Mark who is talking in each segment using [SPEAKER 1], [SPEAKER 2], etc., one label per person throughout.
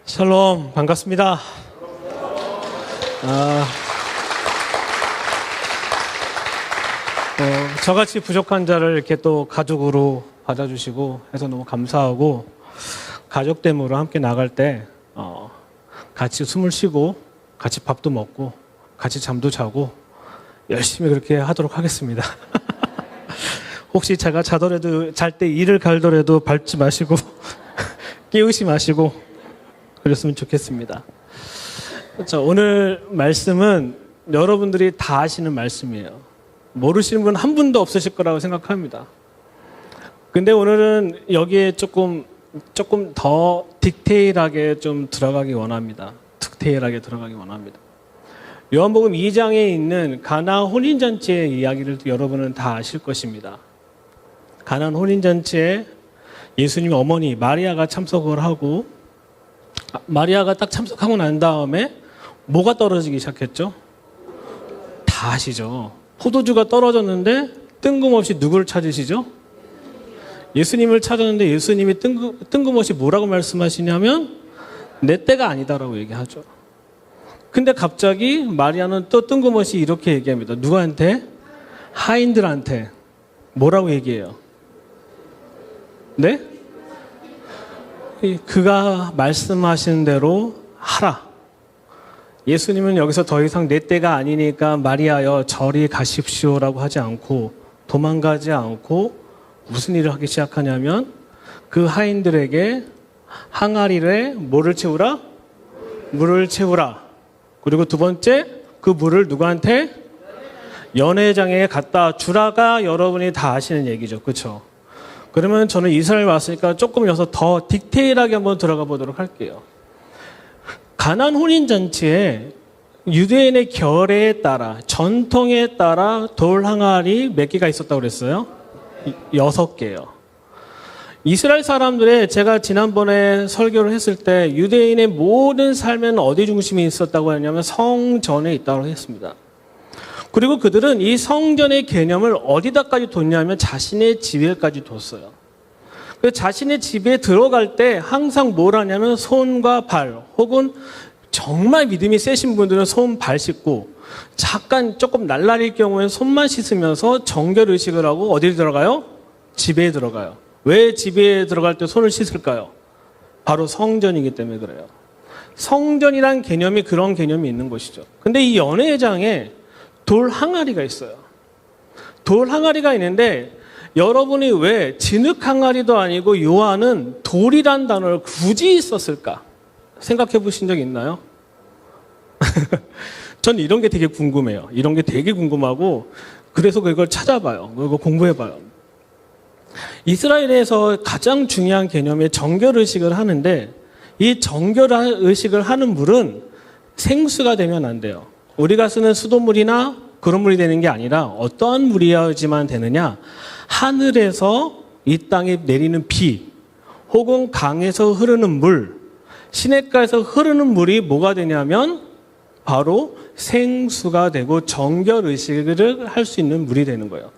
[SPEAKER 1] 샬롬, 반갑습니다. 저같이 부족한 자를 이렇게 또 가족으로 받아주시고 해서 너무 감사하고, 가족됨으로 함께 나갈 때 같이 숨을 쉬고 같이 밥도 먹고 같이 잠도 자고 열심히 그렇게 하도록 하겠습니다. 혹시 제가 자더라도, 잘 때 이를 갈더라도 밟지 마시고 깨우지 마시고 그랬으면 좋겠습니다. 자, 오늘 말씀은 여러분들이 다 아시는 말씀이에요. 모르시는 분 한 분도 없으실 거라고 생각합니다. 근데 오늘은 여기에 조금 더 디테일하게 좀 들어가기 원합니다. 디테일하게 들어가기 원합니다. 요한복음 2장에 있는 가나 혼인잔치의 이야기를 여러분은 다 아실 것입니다. 가나 혼인잔치에 예수님 어머니 마리아가 참석을 하고, 마리아가 딱 참석하고 난 다음에 뭐가 떨어지기 시작했죠? 다 아시죠? 포도주가 떨어졌는데 뜬금없이 누구를 찾으시죠? 예수님을 찾았는데 예수님이 뜬금없이 뭐라고 말씀하시냐면 내 때가 아니다라고 얘기하죠. 근데 갑자기 마리아는 또 뜬금없이 이렇게 얘기합니다. 누구한테? 하인들한테. 뭐라고 얘기해요? 네? 그가 말씀하신 대로 하라. 예수님은 여기서 더 이상 내 때가 아니니까 마리아여 저리 가십시오라고 하지 않고, 도망가지 않고 무슨 일을 하기 시작하냐면 그 하인들에게 항아리에 뭐를 채우라? 물을 채우라. 그리고 두 번째, 그 물을 누구한테? 연회장에 갖다 주라가 여러분이 다 아시는 얘기죠. 그렇죠? 그러면 저는 이스라엘 왔으니까 조금 여기서 더 디테일하게 한번 들어가 보도록 할게요. 가나안 혼인잔치에 유대인의 결례에 따라, 전통에 따라 돌 항아리 몇 개가 있었다고 그랬어요? 6개요. 이스라엘 사람들의, 제가 지난번에 설교를 했을 때 유대인의 모든 삶에는 어디 중심이 있었다고 했냐면 성전에 있다고 했습니다. 그리고 그들은 이 성전의 개념을 어디다까지 뒀냐면 자신의 집에까지 뒀어요. 그래서 자신의 집에 들어갈 때 항상 뭘 하냐면 손과 발, 혹은 정말 믿음이 세신 분들은 손, 발 씻고, 잠깐 조금 날라릴 경우에는 손만 씻으면서 정결 의식을 하고 어디로 들어가요? 집에 들어가요. 왜 집에 들어갈 때 손을 씻을까요? 바로 성전이기 때문에 그래요. 성전이란 개념이 그런 개념이 있는 것이죠. 근데 이 연회장에 돌 항아리가 있어요. 돌 항아리가 있는데, 여러분이 왜 진흙 항아리도 아니고 요한은 돌이란 단어를 굳이 썼을까? 생각해 보신 적 있나요? 전 이런 게 되게 궁금해요. 이런 게 되게 궁금하고, 그래서 그걸 찾아봐요. 그리고 공부해봐요. 이스라엘에서 가장 중요한 개념이 정결의식을 하는데, 이 정결의식을 하는 물은 생수가 되면 안 돼요. 우리가 쓰는 수돗물이나 그런 물이 되는 게 아니라 어떠한 물이어야지만 되느냐? 하늘에서 이 땅에 내리는 비, 혹은 강에서 흐르는 물, 시냇가에서 흐르는 물이 뭐가 되냐면 바로 생수가 되고 정결의식을 할 수 있는 물이 되는 거예요.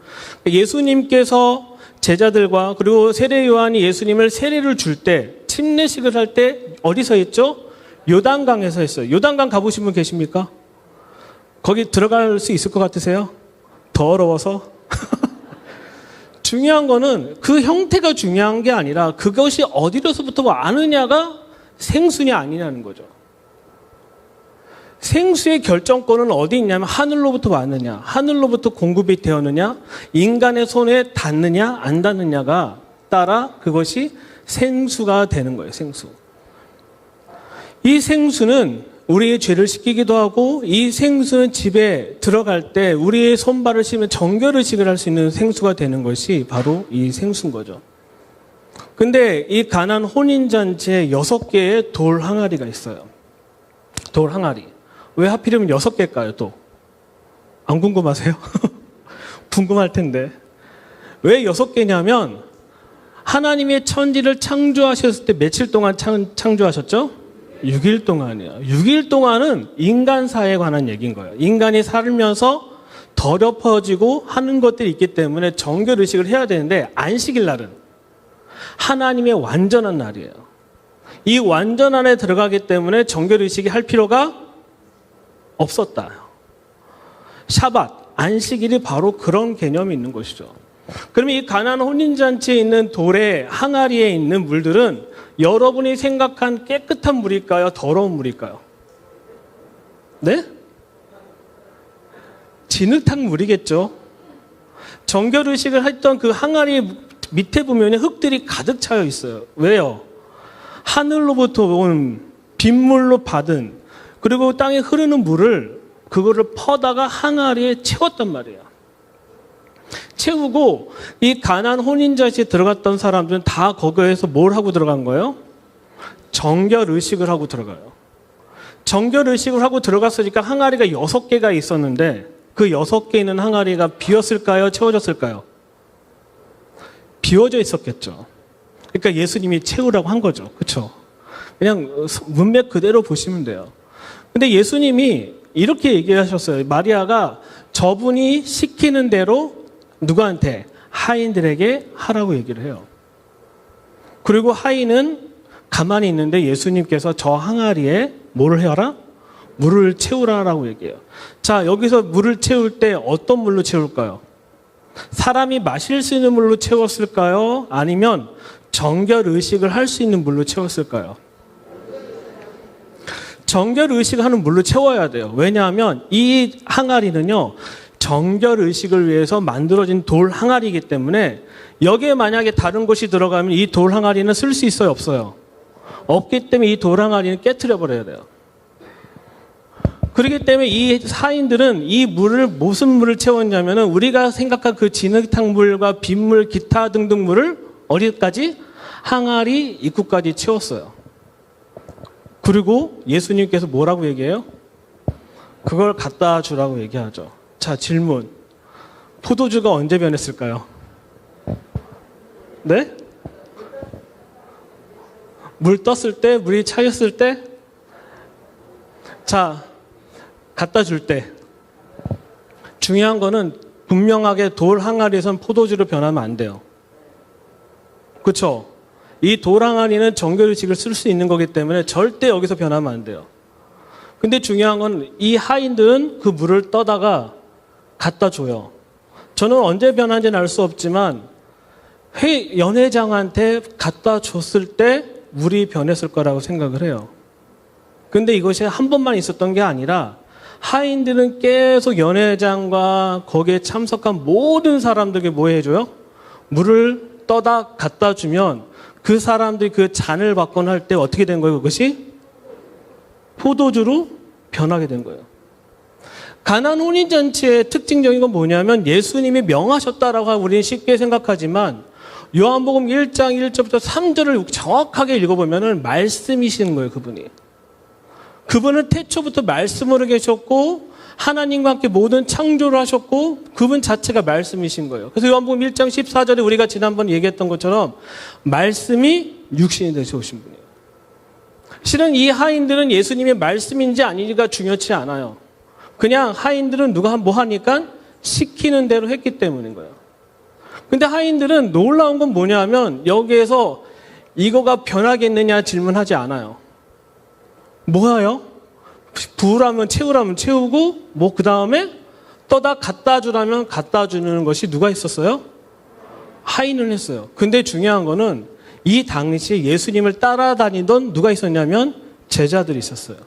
[SPEAKER 1] 예수님께서 제자들과, 그리고 세례 요한이 예수님을 세례를 줄 때, 침례식을 할 때 어디서 했죠? 요단강에서 했어요. 요단강 가보신 분 계십니까? 거기 들어갈 수 있을 것 같으세요? 더러워서? 중요한 거는 그 형태가 중요한 게 아니라 그것이 어디로서부터 왔느냐가 생수냐 아니냐는 거죠. 생수의 결정권은 어디 있냐면 하늘로부터 왔느냐, 하늘로부터 공급이 되었느냐, 인간의 손에 닿느냐 안 닿느냐가 따라 그것이 생수가 되는 거예요. 생수. 이 생수는 우리의 죄를 씻기기도 하고, 이 생수는 집에 들어갈 때 우리의 손발을 씻으면 정결의식을 할 수 있는 생수가 되는 것이 바로 이 생수인 거죠. 근데 이 가나안 혼인잔치에 6개의 돌 항아리가 있어요. 돌 항아리. 왜 하필이면 6개일까요, 또? 안 궁금하세요? 궁금할 텐데. 왜 6개냐면, 하나님의 천지를 창조하셨을 때 며칠 동안 창조하셨죠? 6일 동안이에요. 6일 동안은 인간사에 관한 얘기인 거예요. 인간이 살면서 더럽혀지고 하는 것들이 있기 때문에 정결의식을 해야 되는데, 안식일 날은 하나님의 완전한 날이에요. 이 완전 안에 들어가기 때문에 정결의식이 할 필요가 없었다. 샤밧, 안식일이 바로 그런 개념이 있는 것이죠. 그러면 이 가나안 혼인잔치에 있는 돌에 항아리에 있는 물들은 여러분이 생각한 깨끗한 물일까요? 더러운 물일까요? 네? 진흙탕 물이겠죠. 정결의식을 했던 그 항아리 밑에 보면 흙들이 가득 차여 있어요. 왜요? 하늘로부터 온 빗물로 받은, 그리고 땅에 흐르는 물을 그거를 퍼다가 항아리에 채웠단 말이에요. 채우고 이 가나안 혼인잔치에 들어갔던 사람들은 다 거기에서 뭘 하고 들어간 거예요? 정결의식을 하고 들어가요. 정결의식을 하고 들어갔으니까 항아리가 6개가 있었는데 그 6개 있는 항아리가 비었을까요? 채워졌을까요? 비워져 있었겠죠. 그러니까 예수님이 채우라고 한 거죠. 그렇죠? 그냥 문맥 그대로 보시면 돼요. 근데 예수님이 이렇게 얘기하셨어요. 마리아가 저분이 시키는 대로 누구한테? 하인들에게 하라고 얘기를 해요. 그리고 하인은 가만히 있는데 예수님께서 저 항아리에 뭐를 해라? 물을 채우라라고 얘기해요. 자, 여기서 물을 채울 때 어떤 물로 채울까요? 사람이 마실 수 있는 물로 채웠을까요? 아니면 정결의식을 할 수 있는 물로 채웠을까요? 정결의식을 하는 물로 채워야 돼요. 왜냐하면 이 항아리는요, 정결의식을 위해서 만들어진 돌 항아리이기 때문에 여기에 만약에 다른 것이 들어가면 이 돌 항아리는 쓸 수 있어요? 없어요? 없기 때문에 이 돌 항아리는 깨트려 버려야 돼요. 그렇기 때문에 이 사인들은 이 물을 무슨 물을 채웠냐면은 우리가 생각한 그 진흙탕 물과 빗물, 기타 등등 물을 어디까지? 항아리 입구까지 채웠어요. 그리고 예수님께서 뭐라고 얘기해요? 그걸 갖다 주라고 얘기하죠. 자, 질문. 포도주가 언제 변했을까요? 네? 물 떴을 때? 물이 차였을 때? 자, 갖다 줄 때. 중요한 거는 분명하게 돌 항아리에선 포도주로 변하면 안 돼요. 그렇죠? 이 돌 항아리는 정결의식을 쓸 수 있는 거기 때문에 절대 여기서 변하면 안 돼요. 근데 중요한 건 이 하인들은 그 물을 떠다가 갖다 줘요. 저는 언제 변한지는 알 수 없지만 연회장한테 갖다 줬을 때 물이 변했을 거라고 생각을 해요. 근데 이것이 한 번만 있었던 게 아니라 하인들은 계속 연회장과 거기에 참석한 모든 사람들에게 뭐 해줘요? 물을 떠다 갖다 주면 그 사람들이 그 잔을 받거나 할 때 어떻게 된 거예요? 그것이 포도주로 변하게 된 거예요. 가나안 혼인잔치의 특징적인 건 뭐냐면 예수님이 명하셨다라고 우리는 쉽게 생각하지만 요한복음 1장 1절부터 3절을 정확하게 읽어보면 말씀이시는 거예요. 그분은 태초부터 말씀으로 계셨고 하나님과 함께 모든 창조를 하셨고 그분 자체가 말씀이신 거예요. 그래서 요한복음 1장 14절에 우리가 지난번 얘기했던 것처럼 말씀이 육신이 되셔 오신 분이에요. 실은 이 하인들은 예수님의 말씀인지 아닌지가 중요치 않아요. 그냥 하인들은 누가 뭐 하니까 시키는 대로 했기 때문인 거예요. 근데 하인들은 놀라운 건 뭐냐면 여기에서 이거가 변하겠느냐 질문하지 않아요. 뭐예요? 부으라면 채우라면 채우고 뭐 그 다음에 떠다 갖다 주라면 갖다 주는 것이 누가 있었어요? 하인을 했어요. 근데 중요한 거는 이 당시에 예수님을 따라다니던 누가 있었냐면 제자들이 있었어요.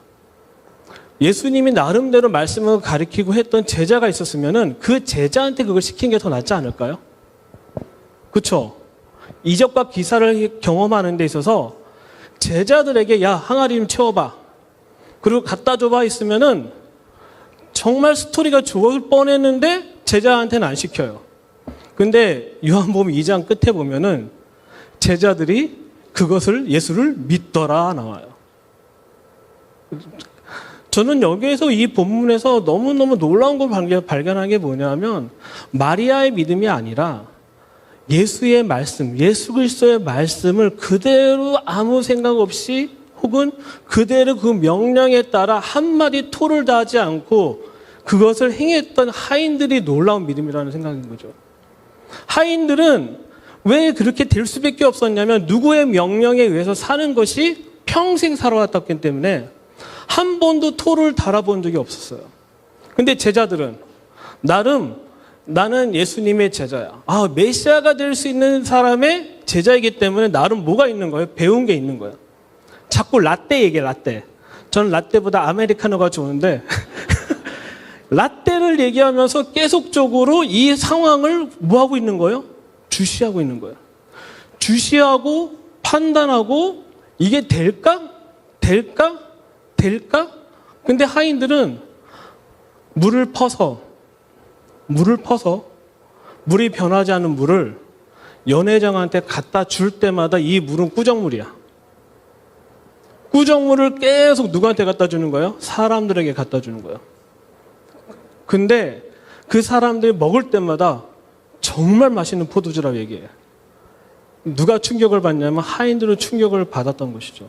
[SPEAKER 1] 예수님이 나름대로 말씀을 가르치고 했던 제자가 있었으면은 그 제자한테 그걸 시킨 게 더 낫지 않을까요? 그렇죠? 이적과 기사를 경험하는 데 있어서 제자들에게 야 항아리 좀 채워봐. 그리고 갖다 줘봐 있으면은 정말 스토리가 좋을 뻔했는데 제자한테는 안 시켜요. 근데 요한복음 2장 끝에 보면은 제자들이 그것을 예수를 믿더라 나와요. 저는 여기에서 이 본문에서 너무너무 놀라운 걸 발견한 게 뭐냐면 마리아의 믿음이 아니라 예수의 말씀, 예수 그리스도의 말씀을 그대로 아무 생각 없이 혹은 그대로 그 명령에 따라 한마디 토를 다하지 않고 그것을 행했던 하인들이 놀라운 믿음이라는 생각인 거죠. 하인들은 왜 그렇게 될 수밖에 없었냐면 누구의 명령에 의해서 사는 것이 평생 살아왔기 때문에 한 번도 토를 달아본 적이 없었어요. 근데 제자들은 나는 예수님의 제자야. 메시아가 될 수 있는 사람의 제자이기 때문에 나름 뭐가 있는 거예요? 배운 게 있는 거예요. 자꾸 라떼 얘기해, 라떼. 저는 라떼보다 아메리카노가 좋은데 라떼를 얘기하면서 계속적으로 이 상황을 뭐하고 있는 거예요? 주시하고 있는 거예요. 주시하고 판단하고 이게 될까? 근데 하인들은 물을 퍼서 물이 변하지 않은 물을 연회장한테 갖다 줄 때마다 이 물은 꾸정물이야. 꾸정물을 계속 누구한테 갖다 주는 거예요? 사람들에게 갖다 주는 거예요. 근데 그 사람들이 먹을 때마다 정말 맛있는 포도주라고 얘기해요. 누가 충격을 받냐면 하인들은 충격을 받았던 것이죠.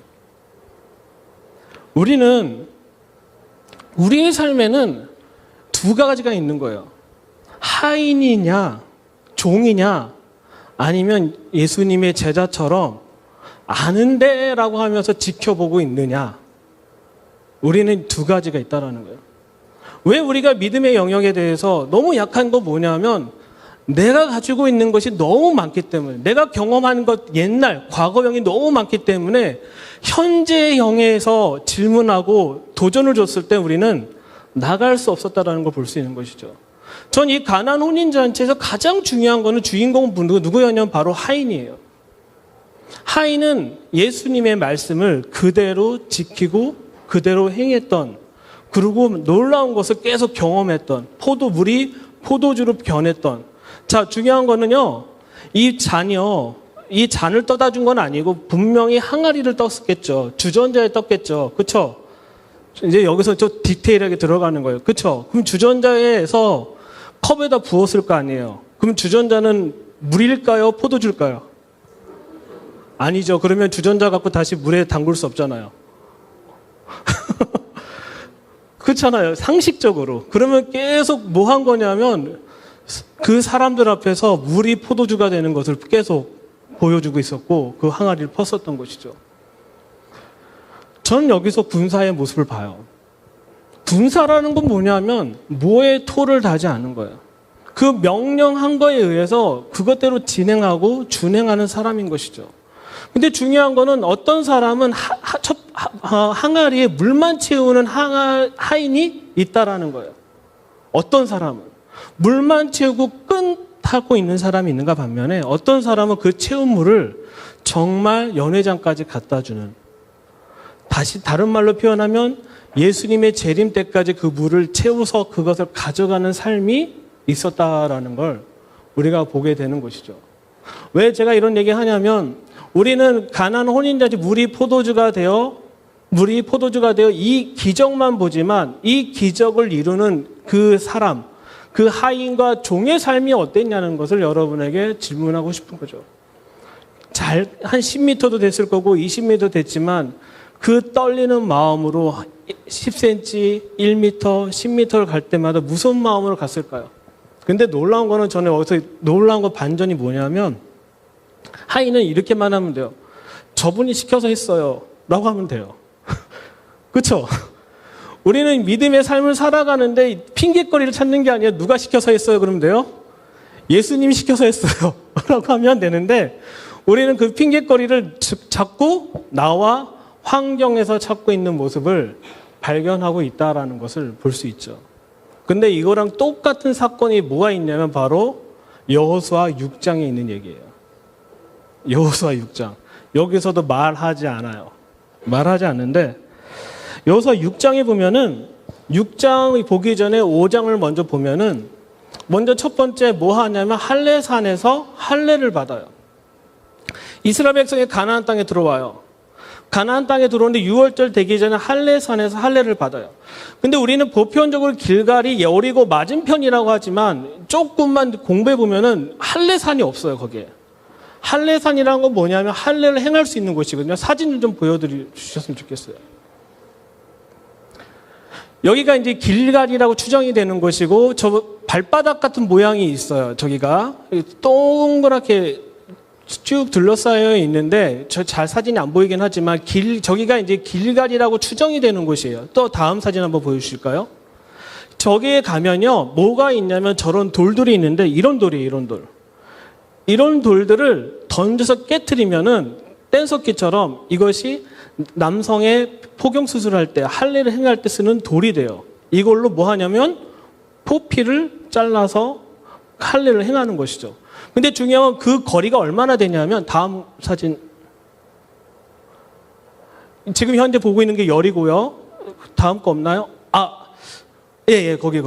[SPEAKER 1] 우리의 삶에는 두 가지가 있는 거예요. 하인이냐, 종이냐, 아니면 예수님의 제자처럼 아는데 라고 하면서 지켜보고 있느냐. 우리는 두 가지가 있다라는 거예요. 왜 우리가 믿음의 영역에 대해서 너무 약한 거 뭐냐면 내가 가지고 있는 것이 너무 많기 때문에, 내가 경험한 것 옛날 과거형이 너무 많기 때문에 현재형에서 질문하고 도전을 줬을 때 우리는 나갈 수 없었다라는 걸 볼 수 있는 것이죠. 전 이 가나안 혼인잔치에서 가장 중요한 거는 주인공은 누구였냐면 바로 하인이에요. 하인은 예수님의 말씀을 그대로 지키고 그대로 행했던, 그리고 놀라운 것을 계속 경험했던, 포도물이 포도주로 변했던. 자, 중요한 거는요, 이 잔을 떠다 준 건 아니고 분명히 항아리를 떴겠죠. 주전자에 떴겠죠. 그쵸? 이제 여기서 좀 디테일하게 들어가는 거예요. 그쵸? 그럼 주전자에서 컵에다 부었을 거 아니에요. 그럼 주전자는 물일까요? 포도주일까요? 아니죠. 그러면 주전자 갖고 다시 물에 담글 수 없잖아요. 그렇잖아요. 상식적으로. 그러면 계속 뭐 한 거냐면 그 사람들 앞에서 물이 포도주가 되는 것을 계속 보여주고 있었고 그 항아리를 펐었던 것이죠. 저는 여기서 군사의 모습을 봐요. 군사라는 건 뭐냐면 뭐에 토를 다지 않은 거예요. 그 명령한 거에 의해서 그것대로 진행하고 준행하는 사람인 것이죠. 근데 중요한 거는 어떤 사람은 항아리에 물만 채우는 하인이 있다라는 거예요. 어떤 사람은 물만 채우고 끈타고 있는 사람이 있는가 반면에 어떤 사람은 그 채운 물을 정말 연회장까지 갖다 주는, 다시 다른 말로 표현하면 예수님의 재림 때까지 그 물을 채워서 그것을 가져가는 삶이 있었다라는 걸 우리가 보게 되는 것이죠. 왜 제가 이런 얘기 하냐면 우리는 가나안 혼인잔치 물이 포도주가 되어 이 기적만 보지만 이 기적을 이루는 그 사람, 그 하인과 종의 삶이 어땠냐는 것을 여러분에게 질문하고 싶은 거죠. 한 10m도 됐을 거고 20m 됐지만 그 떨리는 마음으로 10cm, 1m, 10m를 갈 때마다 무슨 마음으로 갔을까요? 근데 놀라운 거는 저는 여기서 놀라운 거 반전이 뭐냐면 하인은 이렇게만 하면 돼요. 저분이 시켜서 했어요. 라고 하면 돼요. 그렇죠? 우리는 믿음의 삶을 살아가는데 핑계거리를 찾는 게 아니라 누가 시켜서 했어요? 그러면 돼요? 예수님이 시켜서 했어요. 라고 하면 되는데 우리는 그 핑계거리를 자꾸 나와 환경에서 찾고 있는 모습을 발견하고 있다는 것을 볼 수 있죠. 근데 이거랑 똑같은 사건이 뭐가 있냐면 바로 여호수아 6장에 있는 얘기예요. 여호수아 6장. 여기서도 말하지 않아요. 말하지 않는데 여호수아 6장에 보면은 6장 보기 전에 5장을 먼저 보면은 먼저 첫 번째 뭐 하냐면 할례산에서 할례를 받아요. 이스라엘 백성이 가나안 땅에 들어와요. 가나안 땅에 들어오는데 6월절 되기 전에 할례산에서 할례를 받아요. 근데 우리는 보편적으로 길갈이 여리고 맞은편이라고 하지만 조금만 공부해 보면은 할례산이 없어요, 거기에. 할례산이라는 건 뭐냐면 할례를 행할 수 있는 곳이거든요. 사진을 좀 보여주셨으면 좋겠어요. 여기가 이제 길갈이라고 추정이 되는 곳이고 저 발바닥 같은 모양이 있어요. 저기가 동그랗게 쭉 둘러싸여 있는데 잘 사진이 안 보이긴 하지만 저기가 이제 길갈이라고 추정이 되는 곳이에요. 또 다음 사진 한번 보여주실까요? 저기에 가면요, 뭐가 있냐면 저런 돌들이 있는데 이런 돌이에요, 이런 돌. 이런 돌들을 던져서 깨트리면은 뗀석기처럼 이것이 남성의 포경 수술할 때, 할례를 행할 때 쓰는 돌이 돼요. 이걸로 뭐 하냐면 포피를 잘라서 할례를 행하는 것이죠. 근데 중요한 건 그 거리가 얼마나 되냐면 다음 사진. 지금 현재 보고 있는 게 열이고요. 다음 거 없나요? 예, 거기.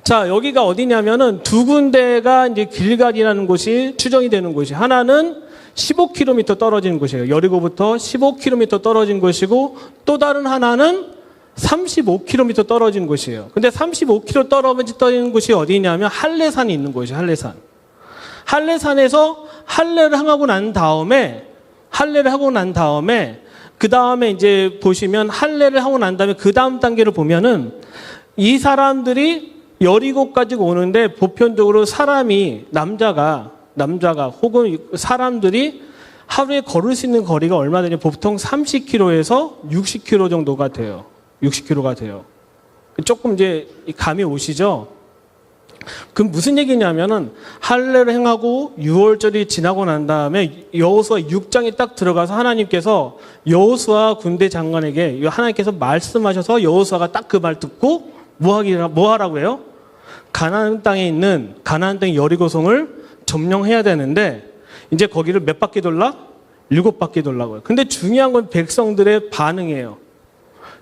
[SPEAKER 1] 자, 여기가 어디냐면은 두 군데가 이제 길갈이라는 곳이 추정이 되는 곳이, 하나는 15km 떨어진 곳이에요. 여리고부터 15km 떨어진 곳이고, 또 다른 하나는 35km 떨어진 곳이에요. 근데 35km 떨어진 곳이 어디냐면 할례산이 있는 곳이에요. 할례산. 할례산에서 할례를 하고 난 다음에 그 다음에 이제 보시면 할례를 하고 난 다음에 그 다음 단계를 보면은 이 사람들이 여리고까지 오는데 보편적으로 남자가 혹은 사람들이 하루에 걸을 수 있는 거리가 얼마 되냐, 보통 30km에서 60km 정도가 돼요. 60km가 돼요. 조금 이제 감이 오시죠? 그럼 무슨 얘기냐면은 할례를 행하고 6월절이 지나고 난 다음에 여호수아 6장에 딱 들어가서 하나님께서 여호수아 군대 장관에게 하나님께서 말씀하셔서 여호수아가 딱 그 말 듣고 뭐 하라고 해요? 가나안 땅 여리고성을 점령해야 되는데 이제 거기를 몇 바퀴 돌라? 7바퀴 돌라고요. 근데 중요한 건 백성들의 반응이에요.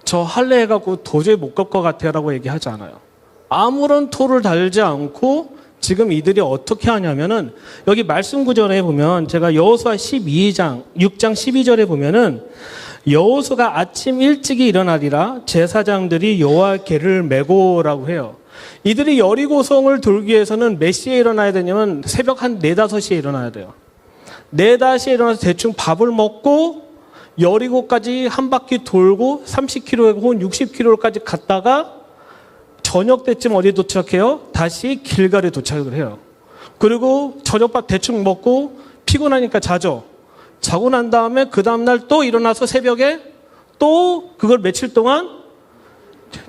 [SPEAKER 1] 저 할례 해갖고 도저히 못 갈 것 같아요 라고 얘기하지 않아요. 아무런 토를 달지 않고 지금 이들이 어떻게 하냐면은 여기 말씀 구절에 보면 제가 여호수아 6장 12절에 보면은 여호수아가 아침 일찍이 일어나리라 제사장들이 여호와 궤를 메고라고 해요. 이들이 여리고성을 돌기 위해서는 몇 시에 일어나야 되냐면 새벽 한 4, 5시에 일어나야 돼요. 4, 5시에 일어나서 대충 밥을 먹고 여리고까지 한 바퀴 돌고 30km 혹은 60km까지 갔다가 저녁 때쯤 어디에 도착해요? 다시 길갈에 도착을 해요. 그리고 저녁밥 대충 먹고 피곤하니까 자죠. 자고 난 다음에 그 다음날 또 일어나서 새벽에 또 그걸 며칠 동안?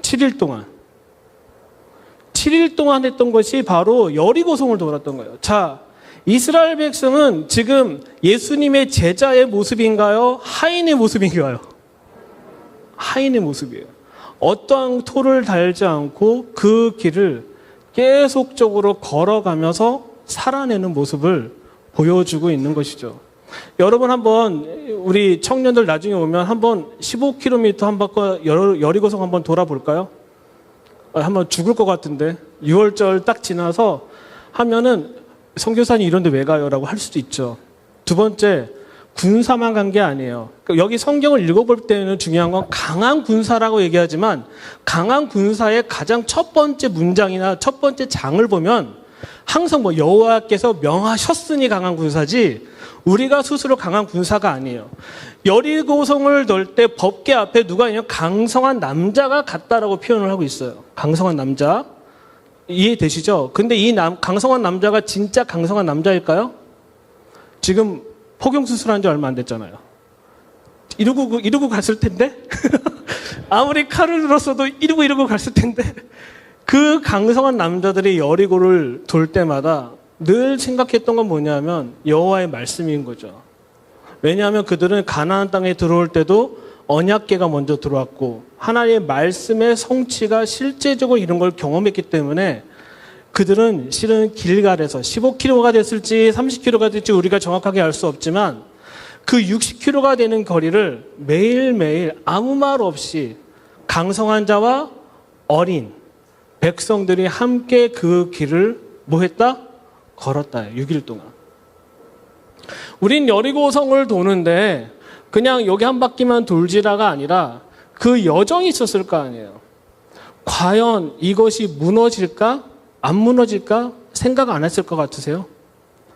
[SPEAKER 1] 7일 동안. 7일 동안 했던 것이 바로 여리고성을 돌았던 거예요. 자, 이스라엘 백성은 지금 예수님의 제자의 모습인가요? 하인의 모습인가요? 하인의 모습이에요. 어떠한 토를 달지 않고 그 길을 계속적으로 걸어가면서 살아내는 모습을 보여주고 있는 것이죠. 여러분 한번 우리 청년들 나중에 오면 한번 15km 한 바퀴 여리고성 한번 돌아볼까요? 한번 죽을 것 같은데 6월절 딱 지나서 하면은 선교사님 이런 데 왜 가요? 라고 할 수도 있죠. 두 번째, 군사만 간 게 아니에요. 여기 성경을 읽어볼 때는 중요한 건 강한 군사라고 얘기하지만 강한 군사의 가장 첫 번째 문장이나 첫 번째 장을 보면 항상 뭐 여호와께서 명하셨으니 강한 군사지 우리가 스스로 강한 군사가 아니에요. 여리고성을 돌 때 법궤 앞에 누가 있냐면 강성한 남자가 갔다라고 표현을 하고 있어요. 강성한 남자. 이해되시죠? 근데 이 강성한 남자가 진짜 강성한 남자일까요? 지금 포경 수술한 지 얼마 안 됐잖아요. 이러고 갔을 텐데? 아무리 칼을 들었어도 이러고 갔을 텐데? 그 강성한 남자들이 여리고를 돌 때마다 늘 생각했던 건 뭐냐면 여호와의 말씀인 거죠. 왜냐하면 그들은 가나안 땅에 들어올 때도 언약궤가 먼저 들어왔고 하나님의 말씀의 성취가 실제적으로 이런 걸 경험했기 때문에 그들은 실은 길갈에서 15km가 됐을지 30km가 됐을지 우리가 정확하게 알 수 없지만 그 60km가 되는 거리를 매일매일 아무 말 없이 강성한 자와 어린 백성들이 함께 그 길을 뭐 했다? 걸었다. 6일 동안. 우린 여리고성을 도는데 그냥 여기 한 바퀴만 돌지라가 아니라 그 여정이 있었을 거 아니에요. 과연 이것이 무너질까? 안 무너질까? 생각 안 했을 것 같으세요?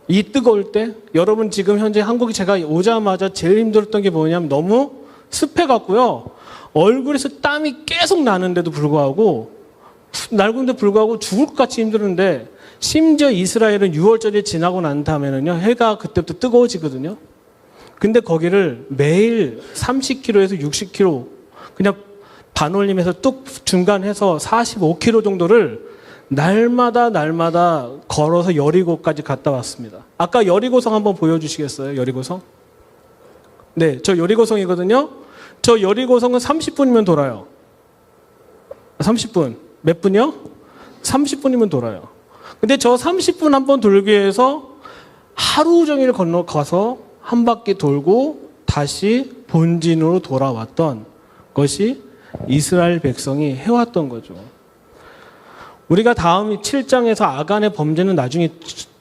[SPEAKER 1] 이 뜨거울 때 여러분 지금 현재 한국에 제가 오자마자 제일 힘들었던 게 뭐냐면 너무 습해갖고요. 얼굴에서 땀이 계속 나는데도 불구하고 죽을 것 같이 힘드는데 심지어 이스라엘은 6월절이 지나고 난 다음에는요, 해가 그때부터 뜨거워지거든요. 근데 거기를 매일 30km에서 60km, 그냥 반올림에서 뚝 중간해서 45km 정도를 날마다 걸어서 여리고까지 갔다 왔습니다. 아까 여리고성 한번 보여주시겠어요? 여리고성? 네, 저 여리고성이거든요. 저 여리고성은 30분이면 돌아요. 30분. 몇 분이요? 30분이면 돌아요. 근데 저 30분 한번 돌기 위해서 하루 종일 건너가서 한 바퀴 돌고 다시 본진으로 돌아왔던 것이 이스라엘 백성이 해왔던 거죠. 우리가 다음 7장에서 아간의 범죄는 나중에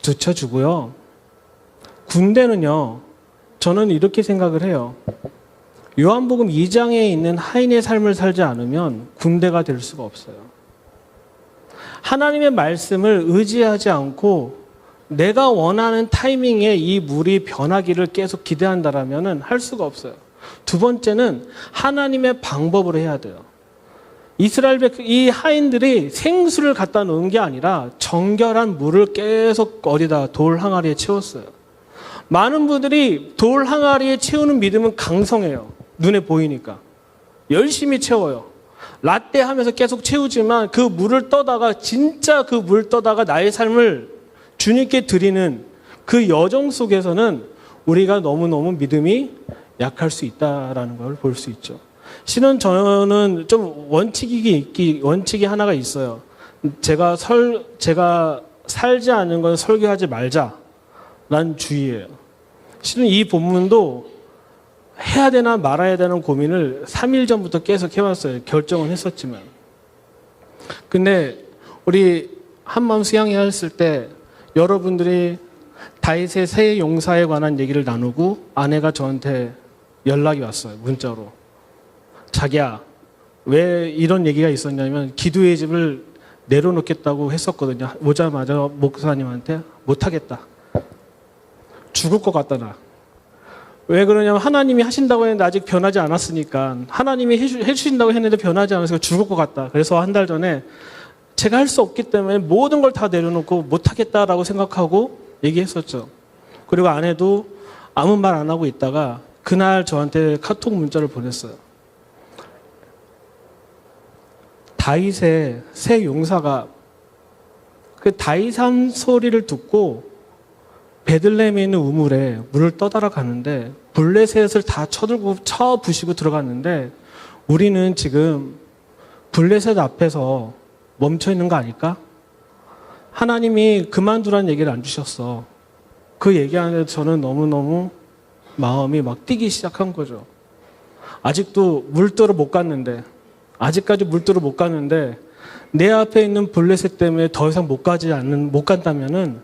[SPEAKER 1] 뒤쳐주고요. 군대는요, 저는 이렇게 생각을 해요. 요한복음 2장에 있는 하인의 삶을 살지 않으면 군대가 될 수가 없어요. 하나님의 말씀을 의지하지 않고 내가 원하는 타이밍에 이 물이 변하기를 계속 기대한다라면 할 수가 없어요. 두 번째는 하나님의 방법으로 해야 돼요. 이스라엘 이 하인들이 생수를 갖다 놓은 게 아니라 정결한 물을 계속 어디다 돌 항아리에 채웠어요. 많은 분들이 돌 항아리에 채우는 믿음은 강성해요. 눈에 보이니까. 열심히 채워요. 라떼 하면서 계속 채우지만 그 물을 떠다가 진짜 그 물 떠다가 나의 삶을 주님께 드리는 그 여정 속에서는 우리가 너무너무 믿음이 약할 수 있다라는 걸 볼 수 있죠. 실은 저는 좀 원칙이 하나가 있어요. 제가 살지 않은 건 설교하지 말자라는 주의예요. 실은 이 본문도 해야 되나 말아야 되는 고민을 3일 전부터 계속 해왔어요. 결정은 했었지만. 근데 우리 한마음 수양회 했을 때 여러분들이 다윗의 새 용사에 관한 얘기를 나누고 아내가 저한테 연락이 왔어요. 문자로. 자기야, 왜 이런 얘기가 있었냐면 기도의 집을 내려놓겠다고 했었거든요. 오자마자 목사님한테 못하겠다. 죽을 것 같다 나. 왜 그러냐면 하나님이 하신다고 했는데 아직 변하지 않았으니까, 하나님이 해주신다고 했는데 변하지 않아서 죽을 것 같다. 그래서 한 달 전에 제가 할 수 없기 때문에 모든 걸 다 내려놓고 못하겠다라고 생각하고 얘기했었죠. 그리고 아내도 아무 말 안 하고 있다가 그날 저한테 카톡 문자를 보냈어요. 다윗의 새 용사가 그 다윗한 소리를 듣고 베들레헴에 있는 우물에 물을 떠다가 가는데 블레셋을 다 쳐부시고 들어갔는데 우리는 지금 블레셋 앞에서 멈춰 있는 거 아닐까? 하나님이 그만두라는 얘기를 안 주셨어. 그 얘기하는데 저는 너무너무 마음이 막 뛰기 시작한 거죠. 아직도 물도로 못 갔는데, 아직까지 물도로 못 갔는데 내 앞에 있는 블레셋 때문에 더 이상 못 간다면은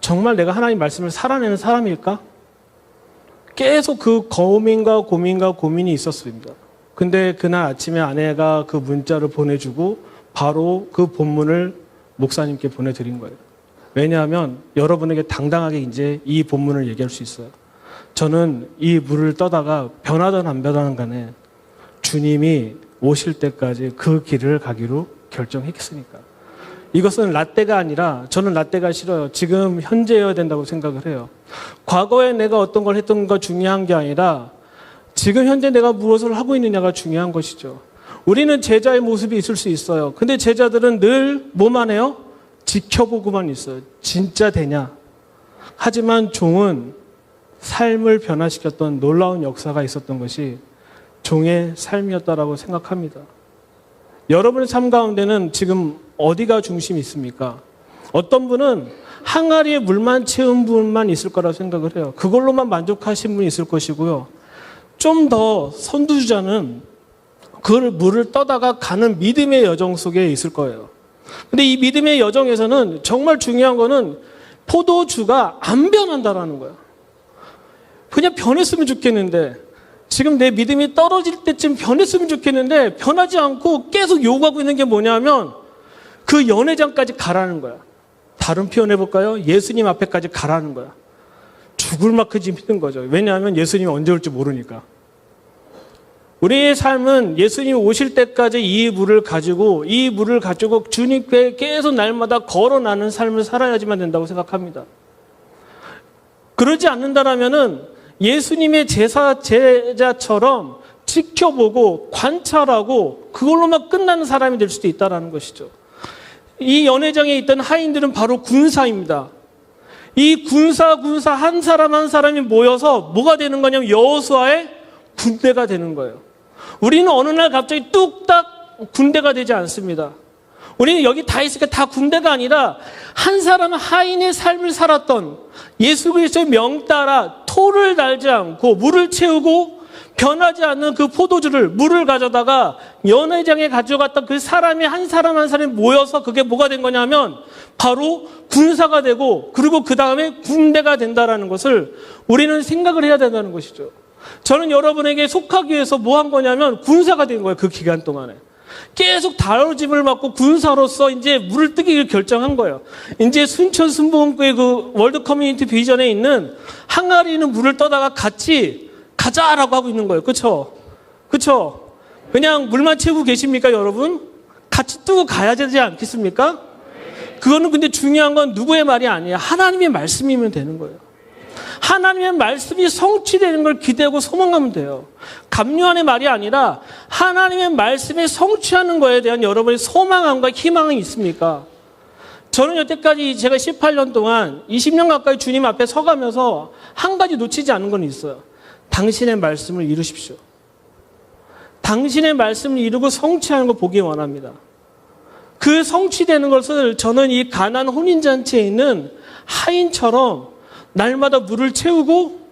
[SPEAKER 1] 정말 내가 하나님 말씀을 살아내는 사람일까? 계속 그 고민이 있었습니다. 근데 그날 아침에 아내가 그 문자를 보내주고 바로 그 본문을 목사님께 보내드린 거예요. 왜냐하면 여러분에게 당당하게 이제 이 본문을 얘기할 수 있어요. 저는 이 물을 떠다가 변하든 안 변하든 간에 주님이 오실 때까지 그 길을 가기로 결정했으니까. 이것은 라떼가 아니라 저는 라떼가 싫어요. 지금 현재여야 된다고 생각을 해요. 과거에 내가 어떤 걸 했던 거 중요한 게 아니라 지금 현재 내가 무엇을 하고 있느냐가 중요한 것이죠. 우리는 제자의 모습이 있을 수 있어요. 근데 제자들은 늘 뭐만 해요? 지켜보고만 있어요. 진짜 되냐? 하지만 종은 삶을 변화시켰던 놀라운 역사가 있었던 것이 종의 삶이었다라고 생각합니다. 여러분의 삶 가운데는 지금 어디가 중심이 있습니까? 어떤 분은 항아리에 물만 채운 분만 있을 거라고 생각을 해요. 그걸로만 만족하신 분이 있을 것이고요. 좀 더 선두주자는 그 물을 떠다가 가는 믿음의 여정 속에 있을 거예요. 근데 이 믿음의 여정에서는 정말 중요한 거는 포도주가 안 변한다라는 거예요. 그냥 변했으면 좋겠는데, 지금 내 믿음이 떨어질 때쯤 변했으면 좋겠는데 변하지 않고 계속 요구하고 있는 게 뭐냐면 그 연회장까지 가라는 거야. 다른 표현해 볼까요? 예수님 앞에까지 가라는 거야. 죽을 만큼 힘든 거죠. 왜냐하면 예수님이 언제 올지 모르니까. 우리의 삶은 예수님이 오실 때까지 이 물을 가지고 주님께 계속 날마다 걸어나는 삶을 살아야지만 된다고 생각합니다. 그러지 않는다라면은 예수님의 제자처럼 지켜보고 관찰하고 그걸로만 끝나는 사람이 될 수도 있다는 것이죠. 이 연회장에 있던 하인들은 바로 군사입니다. 이 군사 한 사람 한 사람이 모여서 뭐가 되는 거냐면 여호수아의 군대가 되는 거예요. 우리는 어느 날 갑자기 뚝딱 군대가 되지 않습니다. 우리는 여기 다 있으니까 다 군대가 아니라 한 사람 하인의 삶을 살았던 예수 그리스도의 명 따라 토를 달지 않고 물을 채우고 변하지 않는 그 포도주를 물을 가져다가 연회장에 가져갔던 그 사람이 한 사람 한 사람이 모여서 그게 뭐가 된 거냐면 바로 군사가 되고 그리고 그 다음에 군대가 된다라는 것을 우리는 생각을 해야 된다는 것이죠. 저는 여러분에게 속하기 위해서 뭐 한 거냐면 군사가 된 거예요. 그 기간 동안에. 계속 다뤄짐을 받고 군사로서 이제 물을 뜨기를 결정한 거예요. 이제 순천 순복음교회 그 월드 커뮤니티 비전에 있는 항아리는 물을 떠다가 같이 가자라고 하고 있는 거예요. 그쵸? 그냥 물만 채우고 계십니까, 여러분? 같이 뜨고 가야 되지 않겠습니까? 그거는 근데 중요한 건 누구의 말이 아니에요. 하나님의 말씀이면 되는 거예요. 하나님의 말씀이 성취되는 걸 기대하고 소망하면 돼요. 감류한의 말이 아니라 하나님의 말씀에 성취하는 거에 대한 여러분의 소망함과 희망이 있습니까? 저는 여태까지 제가 18년 동안 20년 가까이 주님 앞에 서가면서 한 가지 놓치지 않은 건 있어요. 당신의 말씀을 이루십시오. 당신의 말씀을 이루고 성취하는 걸 보기 원합니다. 그 성취되는 것을 저는 이 가나안 혼인잔치에 있는 하인처럼 날마다 물을 채우고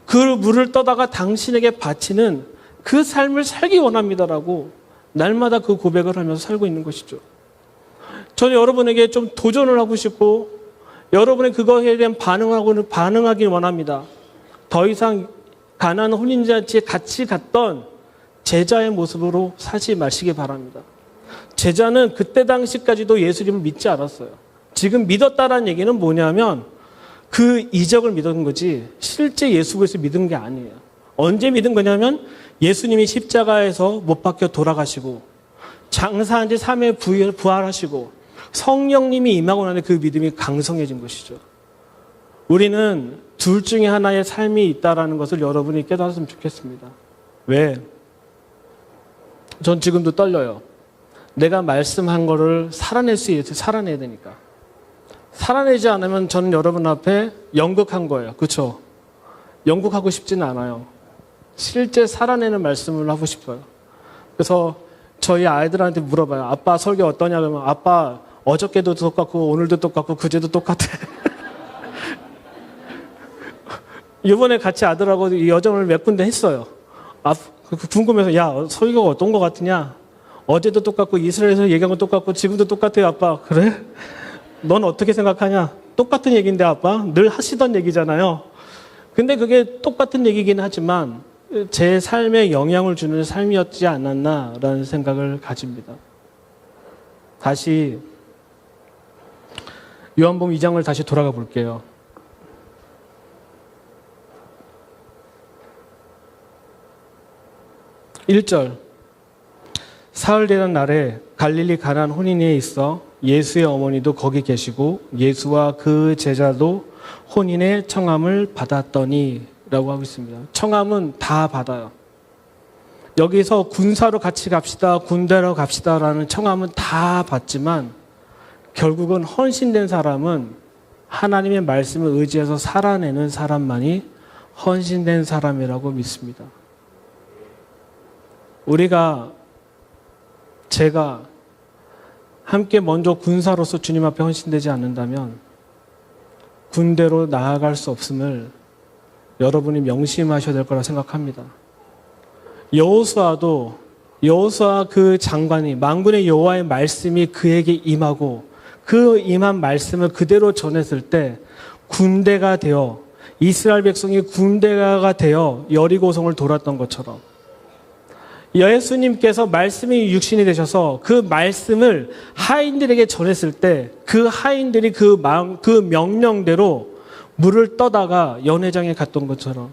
[SPEAKER 1] 그 물을 떠다가 당신에게 바치는 그 삶을 살기 원합니다라고 날마다 그 고백을 하면서 살고 있는 것이죠. 저는 여러분에게 좀 도전을 하고 싶고 여러분의 그거에 대한 반응하길 원합니다. 더 이상 가나안 혼인잔치에 같이 갔던 제자의 모습으로 살지 마시기 바랍니다. 제자는 그때 당시까지도 예수님을 믿지 않았어요. 지금 믿었다라는 얘기는 뭐냐면 그 이적을 믿은 거지 실제 예수 그리스도 믿은 게 아니에요. 언제 믿은 거냐면 예수님이 십자가에서 못 박혀 돌아가시고 장사한 지 3일 부활하시고 성령님이 임하고 나니 그 믿음이 강성해진 것이죠. 우리는 둘 중에 하나의 삶이 있다는 것을 여러분이 깨달았으면 좋겠습니다. 왜? 전 지금도 떨려요. 내가 말씀한 거를 살아내야 되니까. 살아내지 않으면 저는 여러분 앞에 연극한 거예요. 그렇죠? 연극하고 싶지는 않아요. 실제 살아내는 말씀을 하고 싶어요. 그래서 저희 아이들한테 물어봐요. 아빠 설교 어떠냐 그러면 아빠 어저께도 똑같고 오늘도 똑같고 그제도 똑같아. 이번에 같이 아들하고 이 여정을 몇 군데 했어요. 궁금해서 야 설교가 어떤 거 같으냐? 어제도 똑같고 이스라엘에서 얘기한 건 똑같고 지금도 똑같아요 아빠. 그래? 넌 어떻게 생각하냐? 똑같은 얘기인데 아빠 늘 하시던 얘기잖아요. 근데 그게 똑같은 얘기긴 하지만 제 삶에 영향을 주는 삶이었지 않았나라는 생각을 가집니다. 다시 요한복음 2장을 다시 돌아가 볼게요. 1절 사흘 되던 날에 갈릴리 가나안 혼인에 있어 예수의 어머니도 거기 계시고 예수와 그 제자도 혼인의 청함을 받았더니 라고 하고 있습니다. 청함은 다 받아요. 여기서 군사로 같이 갑시다, 군대로 갑시다 라는 청함은 다 받지만 결국은 헌신된 사람은 하나님의 말씀을 의지해서 살아내는 사람만이 헌신된 사람이라고 믿습니다. 제가 함께 먼저 군사로서 주님 앞에 헌신되지 않는다면 군대로 나아갈 수 없음을 여러분이 명심하셔야 될 거라 생각합니다. 여호수아 그 장관이 만군의 여호와의 말씀이 그에게 임하고 그 임한 말씀을 그대로 전했을 때 군대가 되어 이스라엘 백성이 군대가 되어 여리고성을 돌았던 것처럼 예수님께서 말씀이 육신이 되셔서 그 말씀을 하인들에게 전했을 때 그 하인들이 그 명령대로 물을 떠다가 연회장에 갔던 것처럼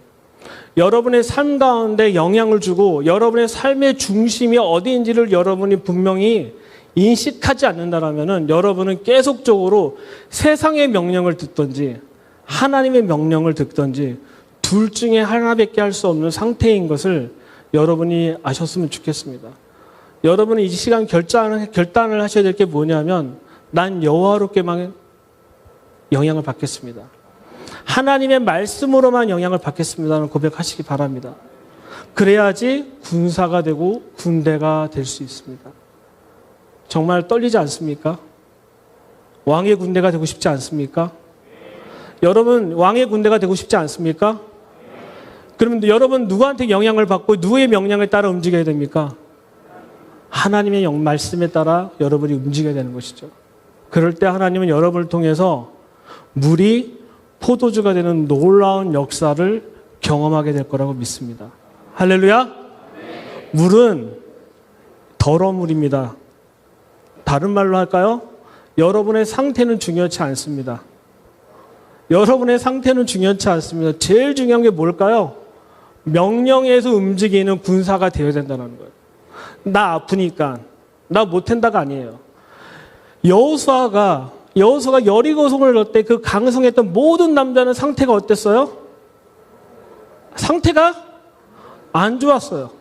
[SPEAKER 1] 여러분의 삶 가운데 영향을 주고 여러분의 삶의 중심이 어디인지를 여러분이 분명히 인식하지 않는다면 여러분은 계속적으로 세상의 명령을 듣든지 하나님의 명령을 듣든지 둘 중에 하나밖에 할 수 없는 상태인 것을 여러분이 아셨으면 좋겠습니다. 여러분이 이 시간 결단을 하셔야 될 게 뭐냐면 난 여호와로께만 영향을 받겠습니다. 하나님의 말씀으로만 영향을 받겠습니다는 고백하시기 바랍니다. 그래야지 군사가 되고 군대가 될 수 있습니다. 정말 떨리지 않습니까? 왕의 군대가 되고 싶지 않습니까? 여러분 왕의 군대가 되고 싶지 않습니까? 그러면 여러분 누구한테 영향을 받고 누구의 명령에 따라 움직여야 됩니까? 하나님의 말씀에 따라 여러분이 움직여야 되는 것이죠. 그럴 때 하나님은 여러분을 통해서 물이 포도주가 되는 놀라운 역사를 경험하게 될 거라고 믿습니다. 할렐루야! 물은 더러운 물입니다. 다른 말로 할까요? 여러분의 상태는 중요치 않습니다. 여러분의 상태는 중요치 않습니다. 제일 중요한 게 뭘까요? 명령에서 움직이는 군사가 되어야 된다는 거예요. 나 아프니까, 나 못한다가 아니에요. 여호수아가 여리고성을 넣을 때 그 강성했던 모든 남자는 상태가 어땠어요? 상태가 안 좋았어요.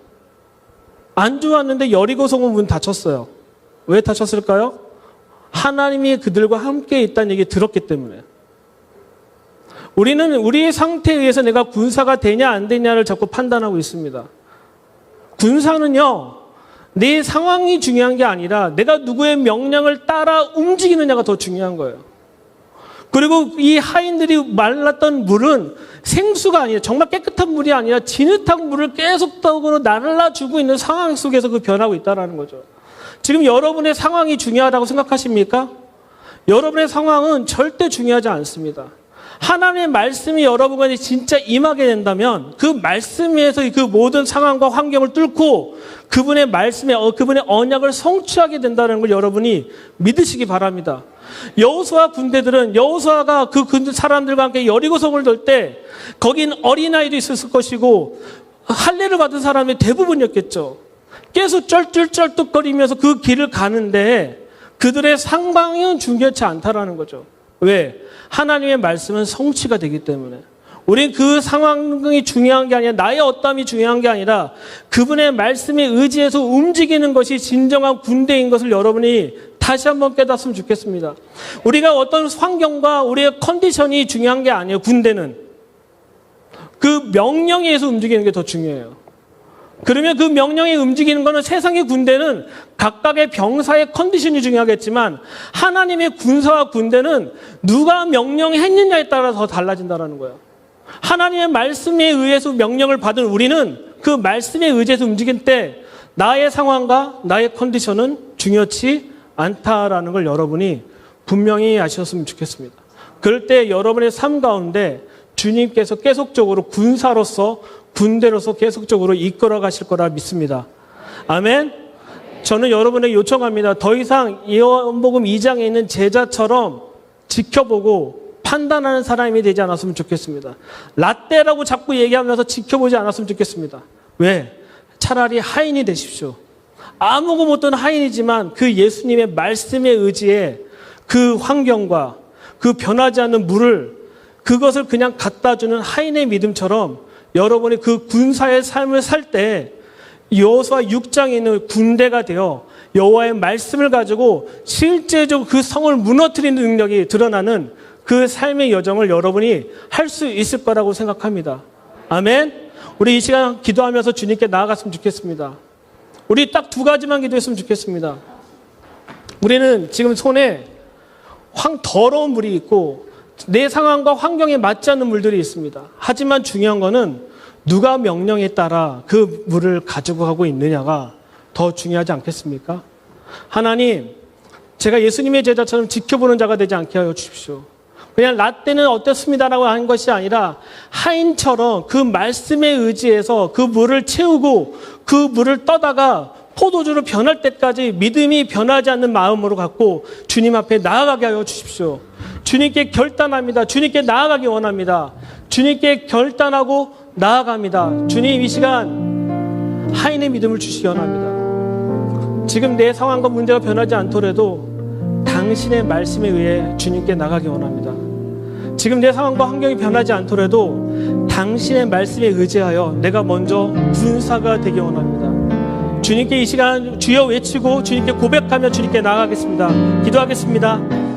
[SPEAKER 1] 안 좋았는데 여리고성은 문 닫혔어요. 왜 닫혔을까요? 하나님이 그들과 함께 있다는 얘기 들었기 때문에. 우리는 우리의 상태에 의해서 내가 군사가 되냐 안 되냐를 자꾸 판단하고 있습니다. 군사는요, 내 상황이 중요한 게 아니라 내가 누구의 명령을 따라 움직이느냐가 더 중요한 거예요. 그리고 이 하인들이 말랐던 물은 생수가 아니라 정말 깨끗한 물이 아니라 진흙탕 물을 계속적으로 날라주고 있는 상황 속에서 그 변하고 있다는 거죠. 지금 여러분의 상황이 중요하다고 생각하십니까? 여러분의 상황은 절대 중요하지 않습니다. 하나님의 말씀이 여러분에게 진짜 임하게 된다면 그 말씀에서 그 모든 상황과 환경을 뚫고 그분의 말씀에 그분의 언약을 성취하게 된다는 걸 여러분이 믿으시기 바랍니다. 여호수아 군대들은 여호수아가 그 사람들과 함께 여리고성을 돌 때 거긴 어린아이도 있었을 것이고 할례를 받은 사람이 대부분이었겠죠. 계속 쩔뚝거리면서 그 길을 가는데 그들의 상황은 중요치 않다라는 거죠. 왜? 하나님의 말씀은 성취가 되기 때문에. 우린 그 상황이 중요한 게 아니라 나의 어떠함이 중요한 게 아니라 그분의 말씀에 의지해서 움직이는 것이 진정한 군대인 것을 여러분이 다시 한번 깨닫으면 좋겠습니다. 우리가 어떤 환경과 우리의 컨디션이 중요한 게 아니에요. 군대는. 그 명령에 의해서 움직이는 게 더 중요해요. 그러면 그 명령에 움직이는 것은 세상의 군대는 각각의 병사의 컨디션이 중요하겠지만 하나님의 군사와 군대는 누가 명령했느냐에 따라서 달라진다는 거예요. 하나님의 말씀에 의해서 명령을 받은 우리는 그 말씀에 의지해서 움직일 때 나의 상황과 나의 컨디션은 중요치 않다라는 걸 여러분이 분명히 아셨으면 좋겠습니다. 그럴 때 여러분의 삶 가운데 주님께서 계속적으로 군사로서 군대로서 계속적으로 이끌어 가실 거라 믿습니다. 아멘. 저는 여러분에게 요청합니다. 더 이상 요한복음 2장에 있는 제자처럼 지켜보고 판단하는 사람이 되지 않았으면 좋겠습니다. 라떼라고 자꾸 얘기하면서 지켜보지 않았으면 좋겠습니다. 왜? 차라리 하인이 되십시오. 아무것도 못한 하인이지만 그 예수님의 말씀에 의지해 그 환경과 그 변하지 않는 물을 그것을 그냥 갖다 주는 하인의 믿음처럼 여러분이 그 군사의 삶을 살 때 여호수아 6장에 있는 군대가 되어 여호와의 말씀을 가지고 실제적으로 그 성을 무너뜨리는 능력이 드러나는 그 삶의 여정을 여러분이 할 수 있을 거라고 생각합니다. 아멘. 우리 이 시간 기도하면서 주님께 나아갔으면 좋겠습니다. 우리 딱 두 가지만 기도했으면 좋겠습니다. 우리는 지금 손에 더러운 물이 있고 내 상황과 환경에 맞지 않는 물들이 있습니다. 하지만 중요한 거는 누가 명령에 따라 그 물을 가지고 가고 있느냐가 더 중요하지 않겠습니까? 하나님, 제가 예수님의 제자처럼 지켜보는 자가 되지 않게 하여 주십시오. 그냥 라떼는 어떻습니다라고 하는 것이 아니라 하인처럼 그 말씀에 의지해서 그 물을 채우고 그 물을 떠다가 포도주로 변할 때까지 믿음이 변하지 않는 마음으로 갖고 주님 앞에 나아가게 하여 주십시오. 주님께 결단합니다. 주님께 나아가기 원합니다. 주님께 결단하고 나아갑니다. 주님, 이 시간 하인의 믿음을 주시기 원합니다. 지금 내 상황과 문제가 변하지 않더라도 당신의 말씀에 의해 주님께 나가기 원합니다. 지금 내 상황과 환경이 변하지 않더라도 당신의 말씀에 의지하여 내가 먼저 군사가 되기 원합니다. 주님께 이 시간 주여 외치고 주님께 고백하며 주님께 나아가겠습니다. 기도하겠습니다.